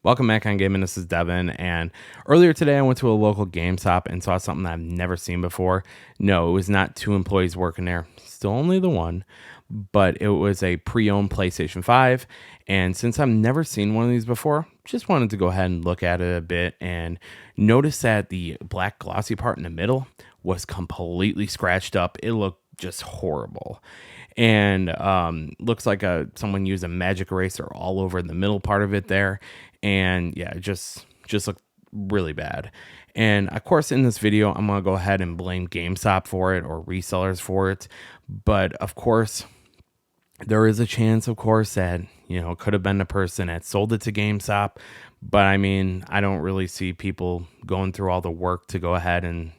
Welcome back on Gaming. This is Devin. And earlier today, I went to a local GameStop and saw something that I've never seen before. No, it was not two employees working there, still only the one, but it was a pre owned PlayStation 5. And since I've never seen one of these before, just wanted to go ahead and look at it a bit and notice that the black glossy part in the middle was completely scratched up. It looked just horrible, and looks like someone used a magic eraser all over the middle part of it there, and yeah, it just looked really bad. And of course, in this video, I'm gonna go ahead and blame GameStop for it or resellers for it, but of course, there is a chance, of course, that it could have been the person that sold it to GameStop. But I mean, I don't really see people going through all the work to go ahead and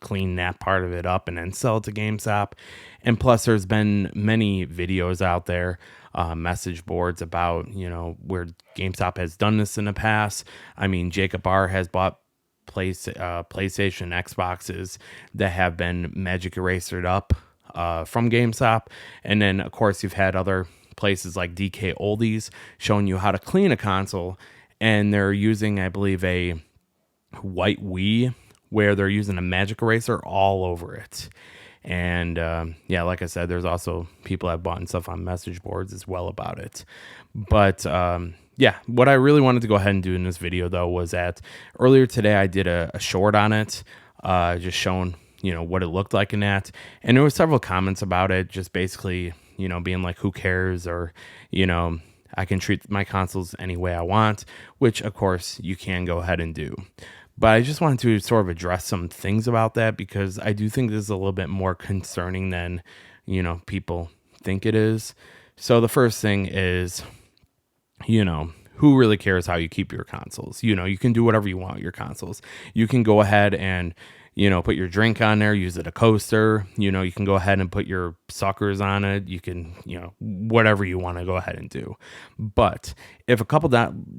clean that part of it up and then sell it to GameStop. And plus, there's been many videos out there, message boards about where GameStop has done this in the past. I mean, Jacob R has bought PlayStation Xboxes that have been magic erasered up from GameStop. And then, of course, you've had other places like DK Oldies showing you how to clean a console. And they're using, I believe, a white Wii where they're using a magic eraser all over it. And yeah, like I said, there's also people that bought stuff on message boards as well about it. But yeah, what I really wanted to go ahead and do in this video, though, was that earlier today I did a short on it, just showing what it looked like in that. And there were several comments about it, just basically being like, who cares, or I can treat my consoles any way I want, which of course you can go ahead and do. But I just wanted to sort of address some things about that, because I do think this is a little bit more concerning than people think it is. So the first thing is, who really cares how you keep your consoles? You can do whatever you want with your consoles. You can go ahead and put your drink on there, use it a coaster. You can go ahead and put your suckers on it. You can, whatever you want to go ahead and do. But if a couple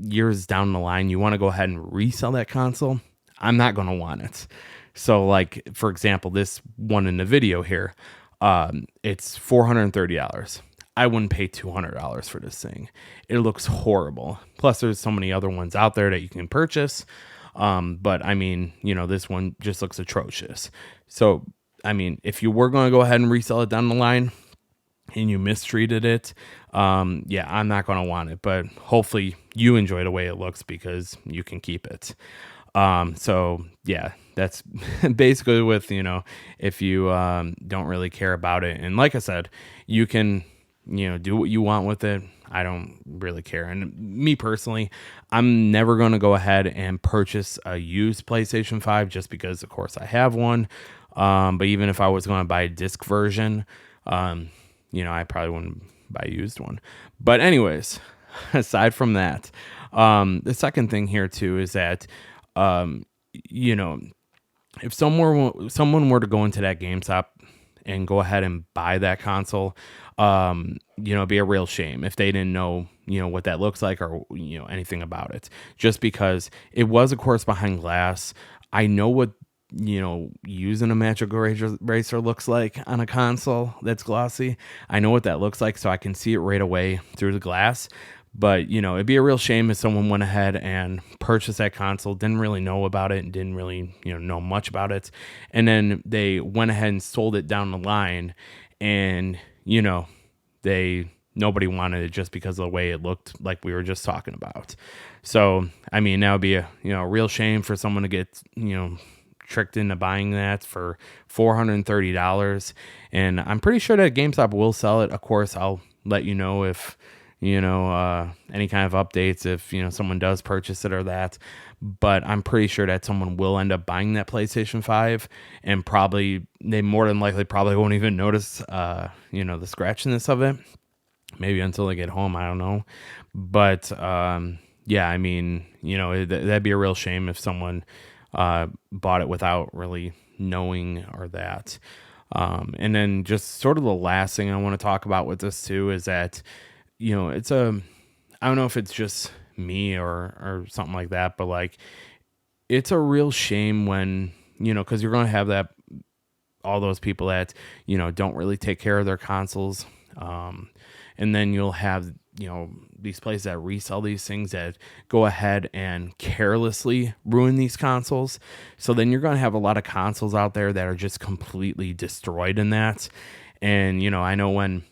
years down the line, you want to go ahead and resell that console, I'm not going to want it. So like, for example, this one in the video here, it's $430. I wouldn't pay $200 for this thing. It looks horrible. Plus, there's so many other ones out there that you can purchase. But I mean, this one just looks atrocious. So, I mean, if you were going to go ahead and resell it down the line and you mistreated it, yeah, I'm not going to want it. But hopefully you enjoy the way it looks, because you can keep it. So yeah, that's basically with, if you don't really care about it. And like I said, you can do what you want with it. I don't really care. And me personally, I'm never going to go ahead and purchase a used PlayStation 5 just because, of course, I have one. But even if I was going to buy a disc version, I probably wouldn't buy a used one. But anyways, aside from that, the second thing here too is that, if someone were to go into that GameStop and go ahead and buy that console, it'd be a real shame if they didn't know, what that looks like, or, anything about it, just because it was, of course, behind glass. I know what, using a magic eraser looks like on a console that's glossy. I know what that looks like, so I can see it right away through the glass. But, it'd be a real shame if someone went ahead and purchased that console, didn't really know about it, and didn't really, know much about it. And then they went ahead and sold it down the line, and, nobody wanted it just because of the way it looked, like we were just talking about. So, I mean, that would be a, real shame for someone to get, tricked into buying that for $430. And I'm pretty sure that GameStop will sell it. Of course, I'll let you know if, any kind of updates, if, someone does purchase it or that. But I'm pretty sure that someone will end up buying that PlayStation 5, and they more than likely probably won't even notice, the scratchiness of it. Maybe until they get home, I don't know. But, yeah, I mean, that'd be a real shame if someone bought it without really knowing or that. And then just sort of the last thing I want to talk about with this too is that, I don't know if it's just me or something like that, but like, it's a real shame when, because you're going to have all those people that, don't really take care of their consoles. And then you'll have these places that resell these things that go ahead and carelessly ruin these consoles. So then you're going to have a lot of consoles out there that are just completely destroyed in that. And, I know when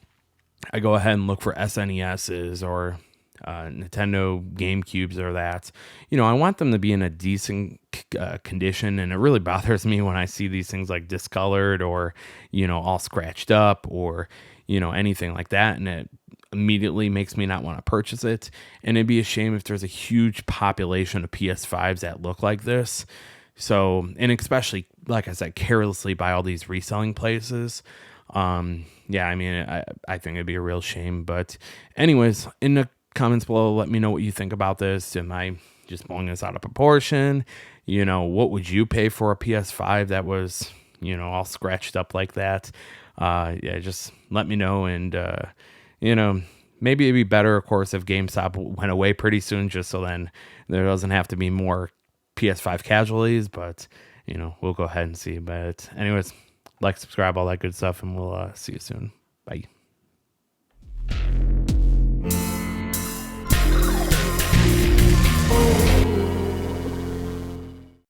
I go ahead and look for SNESs or Nintendo GameCubes or that, I want them to be in a decent condition. And it really bothers me when I see these things like discolored or, all scratched up or, anything like that. And it immediately makes me not want to purchase it. And it'd be a shame if there's a huge population of PS5s that look like this. So, and especially, like I said, carelessly by all these reselling places. Yeah, I mean, I think it'd be a real shame. But anyways, in the comments below, let me know what you think about this. Am I just blowing this out of proportion? What would you pay for a PS5 that was, all scratched up like that? Yeah, just let me know. And, maybe it'd be better, of course, if GameStop went away pretty soon, just so then there doesn't have to be more PS5 casualties. But, we'll go ahead and see. But anyways, like, subscribe, all that good stuff, and we'll see you soon. Bye.